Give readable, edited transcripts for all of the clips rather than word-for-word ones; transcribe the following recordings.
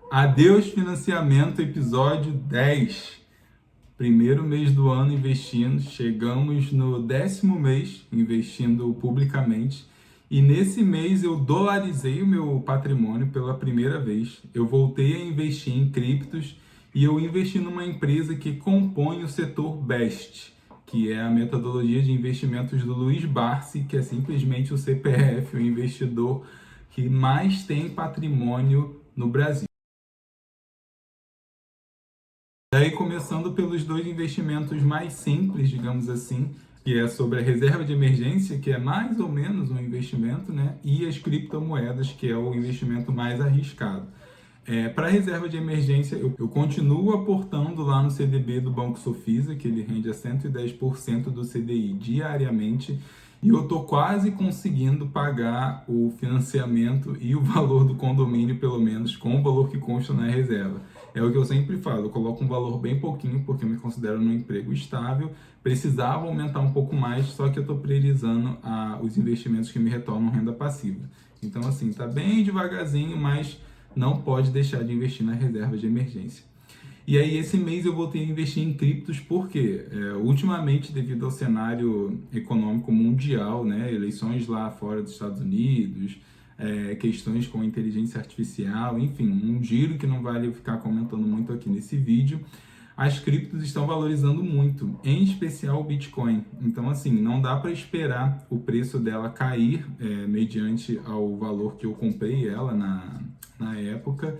Adeus Financiamento, episódio 10. Primeiro mês do ano investindo, chegamos no 10º mês investindo publicamente. E nesse mês eu dolarizei o meu patrimônio pela primeira vez. Eu voltei a investir em criptos e eu investi numa empresa que compõe o setor BEST, que é a metodologia de investimentos do Luiz Barsi, que é simplesmente o CPF, o investidor que mais tem patrimônio no Brasil. Daí, começando pelos dois investimentos mais simples, digamos assim, que é sobre a reserva de emergência, que é mais ou menos um investimento, né? E as criptomoedas, que é o investimento mais arriscado. Para a reserva de emergência, eu continuo aportando lá no CDB do Banco Sofisa, que ele rende a 110% do CDI diariamente, e eu estou quase conseguindo pagar o financiamento e o valor do condomínio, pelo menos, com o valor que consta na reserva. É o que eu sempre falo, eu coloco um valor bem pouquinho, porque eu me considero num emprego estável, precisava aumentar um pouco mais, só que eu estou priorizando os investimentos que me retornam renda passiva. Então, assim, tá bem devagarzinho, mas não pode deixar de investir na reserva de emergência. E aí, esse mês eu voltei a investir em criptos porque, ultimamente, devido ao cenário econômico mundial, né, eleições lá fora dos Estados Unidos, questões com inteligência artificial, enfim, um giro que não vale eu ficar comentando muito aqui nesse vídeo, as criptos estão valorizando muito, em especial o Bitcoin. Então, assim, não dá para esperar o preço dela cair mediante ao valor que eu comprei ela na época.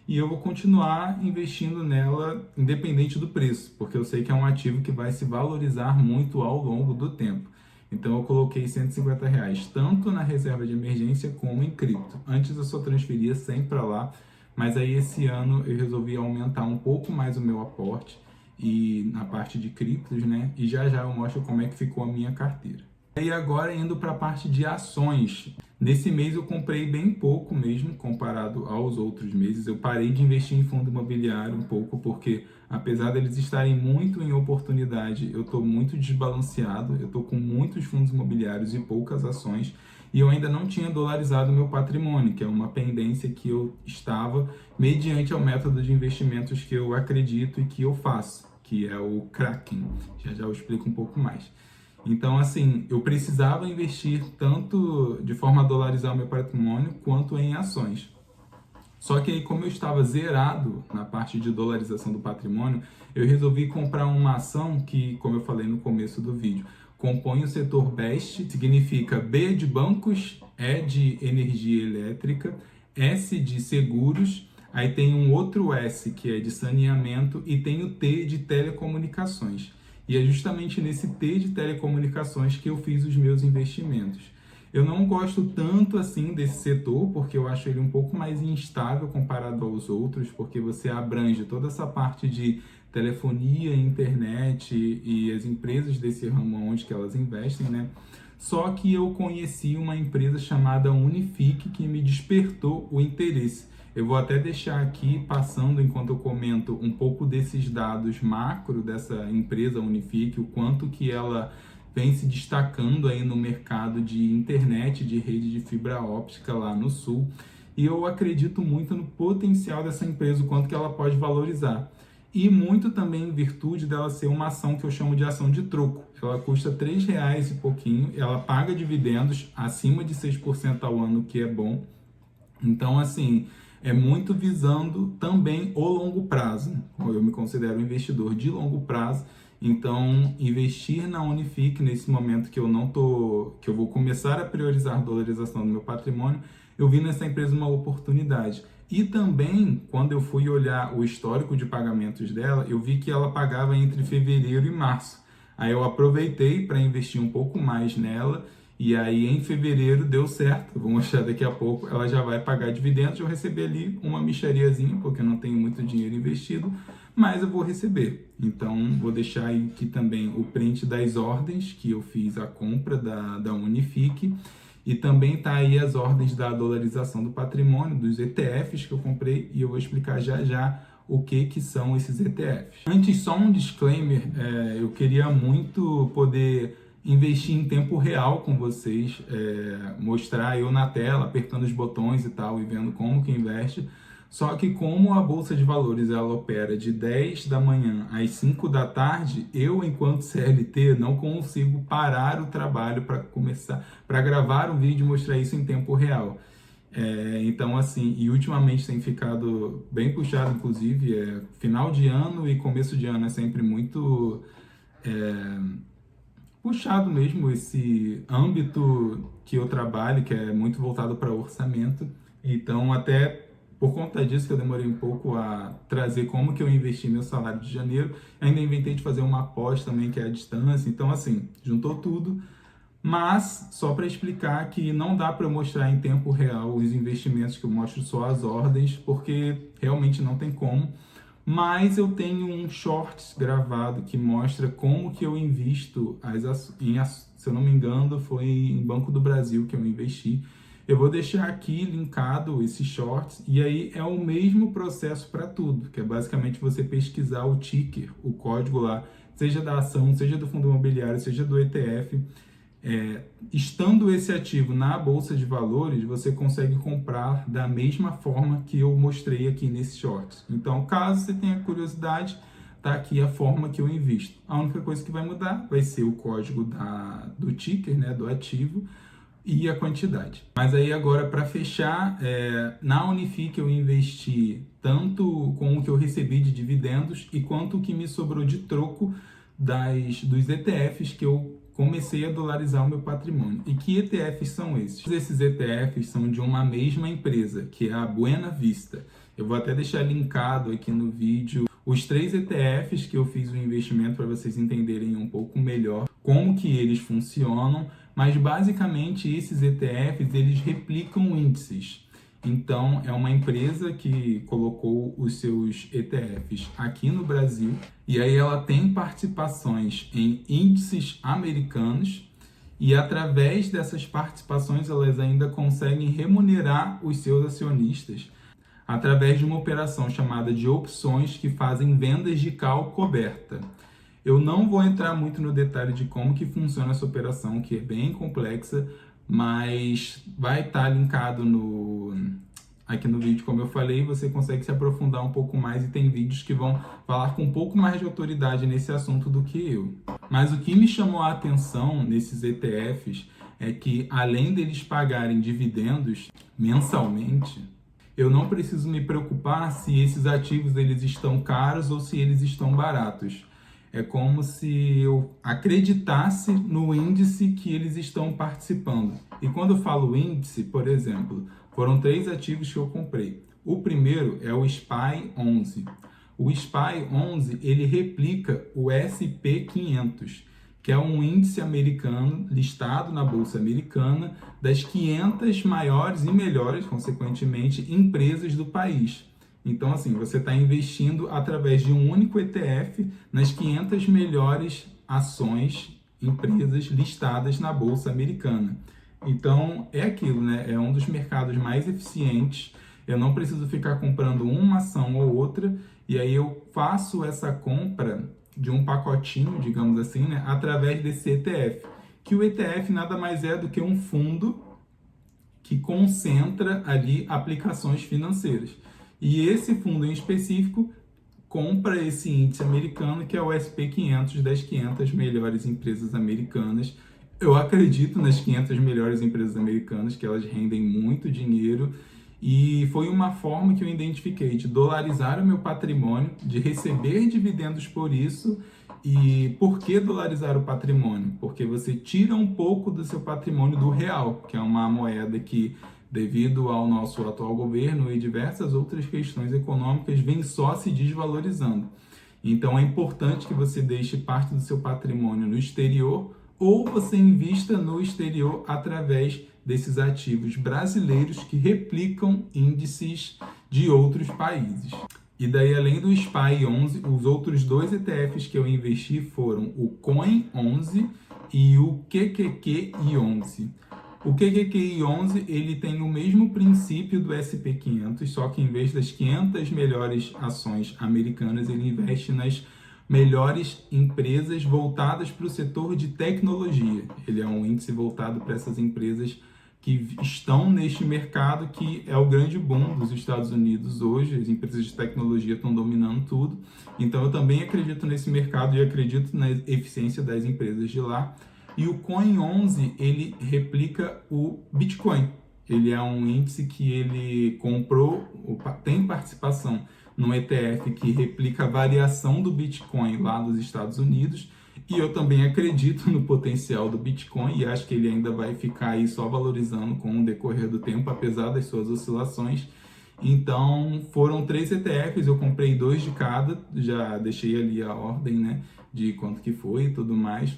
E eu vou continuar investindo nela independente do preço, porque eu sei que é um ativo que vai se valorizar muito ao longo do tempo. Então eu coloquei R$ 150, tanto na reserva de emergência como em cripto. Antes eu só transferia sempre para lá, mas aí esse ano eu resolvi aumentar um pouco mais o meu aporte e na parte de criptos, né? E já já eu mostro como é que ficou a minha carteira. E agora indo para a parte de ações. Nesse mês eu comprei bem pouco mesmo, comparado aos outros meses. Eu parei de investir em fundo imobiliário um pouco, porque apesar deles estarem muito em oportunidade, eu estou muito desbalanceado. Eu estou com muitos fundos imobiliários e poucas ações. E eu ainda não tinha dolarizado meu patrimônio, que é uma pendência que eu estava mediante ao método de investimentos que eu acredito e que eu faço, que é o Kraken. Já já eu explico um pouco mais. Então, assim, eu precisava investir tanto de forma a dolarizar o meu patrimônio quanto em ações. Só que aí, como eu estava zerado na parte de dolarização do patrimônio, eu resolvi comprar uma ação que, como eu falei no começo do vídeo, compõe o setor BEST, significa B de bancos, E de energia elétrica, S de seguros, aí tem um outro S que é de saneamento e tem o T de telecomunicações. E é justamente nesse T de telecomunicações que eu fiz os meus investimentos. Eu não gosto tanto assim desse setor, porque eu acho ele um pouco mais instável comparado aos outros, porque você abrange toda essa parte de telefonia, internet e as empresas desse ramo onde que elas investem, né? Só que eu conheci uma empresa chamada Unifique que me despertou o interesse. Eu vou até deixar aqui, passando enquanto eu comento, um pouco desses dados macro dessa empresa Unifique, o quanto que ela vem se destacando aí no mercado de internet, de rede de fibra óptica lá no Sul. E eu acredito muito no potencial dessa empresa, o quanto que ela pode valorizar. E muito também em virtude dela ser uma ação que eu chamo de ação de troco. Ela custa R$ 3 e pouquinho, ela paga dividendos acima de 6% ao ano, que é bom. Então, assim, é muito visando também o longo prazo. Eu me considero um investidor de longo prazo, então investir na Unifique nesse momento que eu não tô, que eu vou começar a priorizar a dolarização do meu patrimônio, eu vi nessa empresa uma oportunidade. E também, quando eu fui olhar o histórico de pagamentos dela, eu vi que ela pagava entre fevereiro e março. Aí eu aproveitei para investir um pouco mais nela e aí, em fevereiro, deu certo. Eu vou mostrar daqui a pouco. Ela já vai pagar dividendos. Eu recebi ali uma mixariazinha, porque eu não tenho muito dinheiro investido, mas eu vou receber. Então, vou deixar aqui também o print das ordens que eu fiz a compra da Unifique. E também tá aí as ordens da dolarização do patrimônio, dos ETFs que eu comprei. E eu vou explicar já já o que são esses ETFs. Antes, só um disclaimer. Eu queria muito poder investir em tempo real com vocês, mostrar eu na tela, apertando os botões e tal, e vendo como que investe. Só que como a Bolsa de Valores ela opera de 10 da manhã às 5 da tarde, eu, enquanto CLT, não consigo parar o trabalho para começar, para gravar um vídeo e mostrar isso em tempo real. Então, assim, e ultimamente tem ficado bem puxado, inclusive, final de ano e começo de ano é sempre muito puxado mesmo esse âmbito que eu trabalho, que é muito voltado para orçamento. Então, até por conta disso que eu demorei um pouco a trazer como que eu investi meu salário de janeiro. Ainda inventei de fazer uma pós também, que é a distância. Então, assim, juntou tudo. Mas, só para explicar que não dá para eu mostrar em tempo real os investimentos, que eu mostro só as ordens, porque realmente não tem como. Mas eu tenho um shorts gravado que mostra como que eu invisto, se eu não me engano, foi em Banco do Brasil que eu investi. Eu vou deixar aqui linkado esse shorts, e aí é o mesmo processo para tudo, que é basicamente você pesquisar o ticker, o código lá, seja da ação, seja do fundo imobiliário, seja do ETF. Estando esse ativo na Bolsa de Valores, você consegue comprar da mesma forma que eu mostrei aqui nesse short. Então, caso você tenha curiosidade, tá aqui a forma que eu invisto. A única coisa que vai mudar vai ser o código do ticker, né, do ativo, e a quantidade. Mas aí agora, para fechar, na Unifique eu investi tanto com o que eu recebi de dividendos e quanto o que me sobrou de troco dos ETFs que eu comecei a dolarizar o meu patrimônio. E que ETFs são esses? Esses ETFs são de uma mesma empresa, que é a Buena Vista. Eu vou até deixar linkado aqui no vídeo os 3 ETFs que eu fiz o investimento para vocês entenderem um pouco melhor como que eles funcionam, mas basicamente esses ETFs eles replicam índices. Então, é uma empresa que colocou os seus ETFs aqui no Brasil e aí ela tem participações em índices americanos e através dessas participações elas ainda conseguem remunerar os seus acionistas através de uma operação chamada de opções que fazem vendas de call coberta. Eu não vou entrar muito no detalhe de como que funciona essa operação, que é bem complexa, mas vai estar linkado aqui no vídeo, como eu falei, você consegue se aprofundar um pouco mais e tem vídeos que vão falar com um pouco mais de autoridade nesse assunto do que eu. Mas o que me chamou a atenção nesses ETFs é que, além deles pagarem dividendos mensalmente, eu não preciso me preocupar se esses ativos eles estão caros ou se eles estão baratos. É como se eu acreditasse no índice que eles estão participando. E quando eu falo índice, por exemplo, foram 3 ativos que eu comprei. O primeiro é o SPY 11. O SPY 11 ele replica o SP500, que é um índice americano listado na Bolsa Americana das 500 maiores e melhores, consequentemente, empresas do país. Então, assim, você está investindo através de um único ETF nas 500 melhores ações, empresas listadas na Bolsa Americana. Então, é aquilo, né? É um dos mercados mais eficientes. Eu não preciso ficar comprando uma ação ou outra, e aí eu faço essa compra de um pacotinho, digamos assim, né? Através desse ETF. Que o ETF nada mais é do que um fundo que concentra ali aplicações financeiras. E esse fundo em específico compra esse índice americano, que é o SP500, das 500 melhores empresas americanas. Eu acredito nas 500 melhores empresas americanas, que elas rendem muito dinheiro, e foi uma forma que eu identifiquei de dolarizar o meu patrimônio, de receber dividendos por isso. E por que dolarizar o patrimônio? Porque você tira um pouco do seu patrimônio do real, que é uma moeda que, devido ao nosso atual governo e diversas outras questões econômicas, vem só se desvalorizando. Então é importante que você deixe parte do seu patrimônio no exterior ou você invista no exterior através desses ativos brasileiros que replicam índices de outros países. E daí, além do SPY 11, os outros 2 ETFs que eu investi foram o COIN 11 e o QQQI 11. O QQQI 11 ele tem o mesmo princípio do SP500, só que em vez das 500 melhores ações americanas, ele investe nas melhores empresas voltadas para o setor de tecnologia. Ele é um índice voltado para essas empresas que estão neste mercado que é o grande boom dos Estados Unidos hoje. As empresas de tecnologia estão dominando tudo. Então eu também acredito nesse mercado e acredito na eficiência das empresas de lá. E o Coin 11, ele replica o Bitcoin. Ele é um índice que ele comprou, tem participação num ETF que replica a variação do Bitcoin lá dos Estados Unidos. E eu também acredito no potencial do Bitcoin e acho que ele ainda vai ficar aí só valorizando com o decorrer do tempo, apesar das suas oscilações. Então, foram 3 ETFs, eu comprei 2 de cada, já deixei ali a ordem, né, de quanto que foi e tudo mais.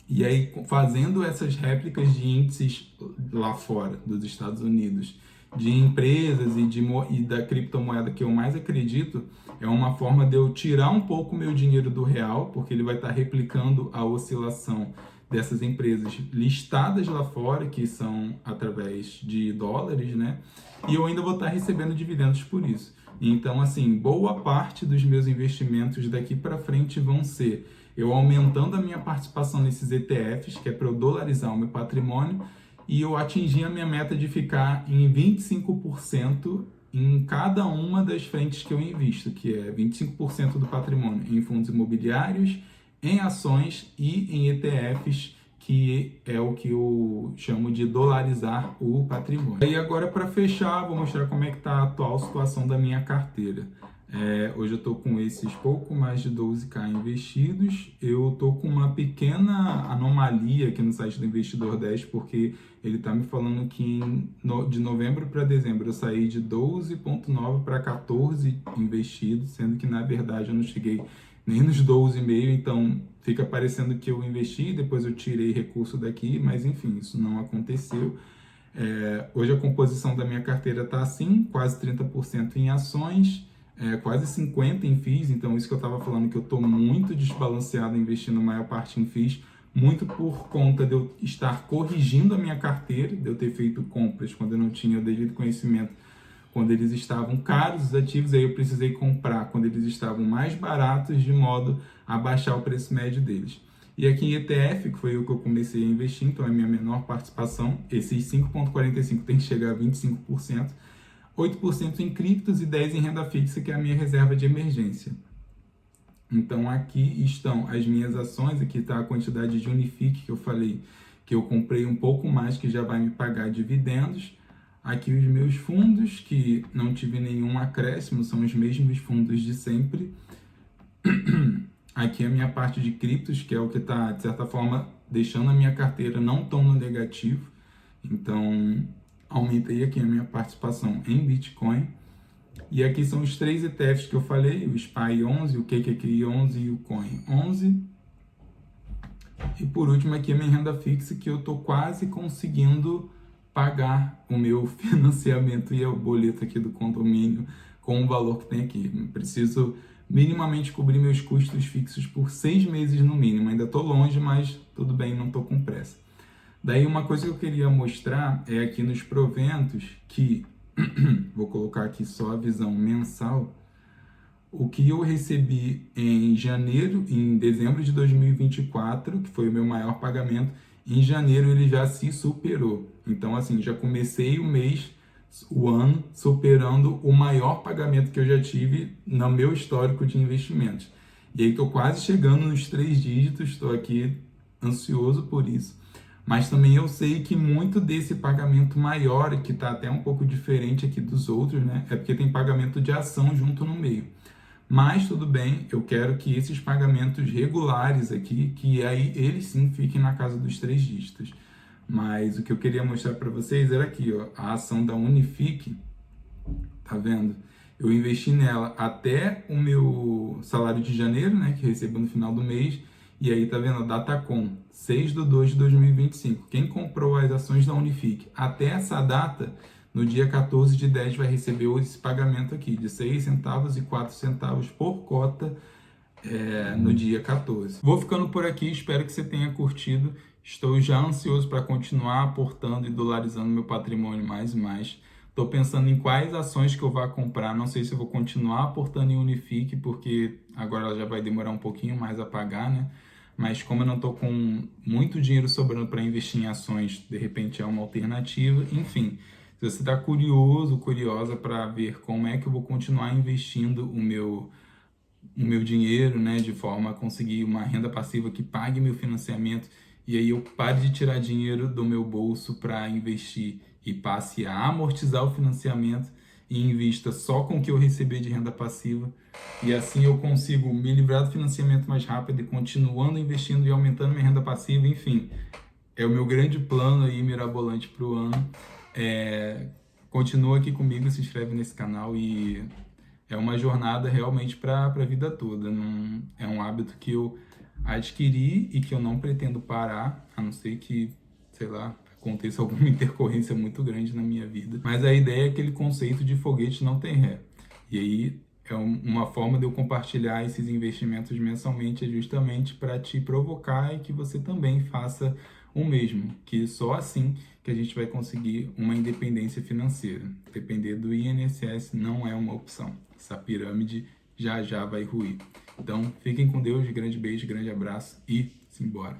E aí, fazendo essas réplicas de índices lá fora, dos Estados Unidos, de empresas e da criptomoeda que eu mais acredito, é uma forma de eu tirar um pouco meu dinheiro do real, porque ele vai estar replicando a oscilação dessas empresas listadas lá fora, que são através de dólares, né? E eu ainda vou estar recebendo dividendos por isso. Então, assim, boa parte dos meus investimentos daqui para frente vão ser eu aumentando a minha participação nesses ETFs, que é para eu dolarizar o meu patrimônio, e eu atingir a minha meta de ficar em 25% em cada uma das frentes que eu invisto, que é 25% do patrimônio em fundos imobiliários, em ações e em ETFs, que é o que eu chamo de dolarizar o patrimônio. E agora, para fechar, vou mostrar como é que está a atual situação da minha carteira. Hoje eu estou com esses pouco mais de 12k investidos. Eu estou com uma pequena anomalia aqui no site do Investidor 10, porque ele está me falando que de novembro para dezembro eu saí de 12,9 para 14 investidos, sendo que na verdade eu não cheguei nem nos 12,5, então fica parecendo que eu investi, depois eu tirei recurso daqui, mas enfim, isso não aconteceu. Hoje a composição da minha carteira está assim, quase 30% em ações, quase 50% em FIIs, então isso que eu estava falando, que eu estou muito desbalanceado investindo a maior parte em FIIs, muito por conta de eu estar corrigindo a minha carteira, de eu ter feito compras quando eu não tinha o devido conhecimento, quando eles estavam caros os ativos, aí eu precisei comprar quando eles estavam mais baratos, de modo a baixar o preço médio deles. E aqui em ETF, que foi o que eu comecei a investir, então é a minha menor participação, esses 5,45% tem que chegar a 25%, 8% em criptos e 10% em renda fixa, que é a minha reserva de emergência. Então aqui estão as minhas ações, aqui está a quantidade de Unifique que eu falei, que eu comprei um pouco mais, que já vai me pagar dividendos. Aqui os meus fundos, que não tive nenhum acréscimo, são os mesmos fundos de sempre. Aqui a minha parte de criptos, que é o que está, de certa forma, deixando a minha carteira não tão no negativo. Então, aumentei aqui a minha participação em Bitcoin. E aqui são os 3 ETFs que eu falei, o SPY 11, o QQQ 11 e o Coin 11. E por último aqui a minha renda fixa, que eu estou quase conseguindo pagar o meu financiamento e o boleto aqui do condomínio com o valor que tem aqui. Preciso minimamente cobrir meus custos fixos por 6 meses no mínimo. Ainda estou longe, mas tudo bem, não estou com pressa. Daí uma coisa que eu queria mostrar é aqui nos proventos, que vou colocar aqui só a visão mensal, o que eu recebi em dezembro de 2024, que foi o meu maior pagamento, em janeiro ele já se superou. Então, assim, já comecei o ano, superando o maior pagamento que eu já tive no meu histórico de investimentos. E aí estou quase chegando nos 3 dígitos, estou aqui ansioso por isso. Mas também eu sei que muito desse pagamento maior, que está até um pouco diferente aqui dos outros, né? É porque tem pagamento de ação junto no meio. Mas tudo bem, eu quero que esses pagamentos regulares aqui, que aí eles sim fiquem na casa dos 3 dígitos. Mas o que eu queria mostrar para vocês era aqui, ó, a ação da Unifique, tá vendo? Eu investi nela até o meu salário de janeiro, né, que eu recebo no final do mês, e aí tá vendo a Datacom, 6/2/2025. Quem comprou as ações da Unifique até essa data, no dia 14 de 10 vai receber esse pagamento aqui, de 6 centavos e 4 centavos por cota, no dia 14. Vou ficando por aqui, espero que você tenha curtido. Estou já ansioso para continuar aportando e dolarizando meu patrimônio mais e mais. Estou pensando em quais ações que eu vou comprar. Não sei se eu vou continuar aportando em Unifique, porque agora ela já vai demorar um pouquinho mais a pagar, né? mas como eu não estou com muito dinheiro sobrando para investir em ações, de repente é uma alternativa. Enfim, se você está curioso, curiosa para ver como é que eu vou continuar investindo o meu dinheiro, né, de forma a conseguir uma renda passiva que pague meu financiamento, e aí eu pare de tirar dinheiro do meu bolso para investir e passe a amortizar o financiamento e invista só com o que eu receber de renda passiva, e assim eu consigo me livrar do financiamento mais rápido e continuando investindo e aumentando minha renda passiva. Enfim, é o meu grande plano aí mirabolante para o ano. Continua aqui comigo, se inscreve nesse canal, e é uma jornada realmente para a vida toda. Não, é um hábito que eu adquiri e que eu não pretendo parar, a não ser que, sei lá, aconteça alguma intercorrência muito grande na minha vida. Mas a ideia é aquele conceito de foguete não tem ré. E aí uma forma de eu compartilhar esses investimentos mensalmente é justamente para te provocar e que você também faça o mesmo, que só assim que a gente vai conseguir uma independência financeira. Depender do INSS não é uma opção. Essa pirâmide já já vai ruir. Então, fiquem com Deus, grande beijo, grande abraço e simbora.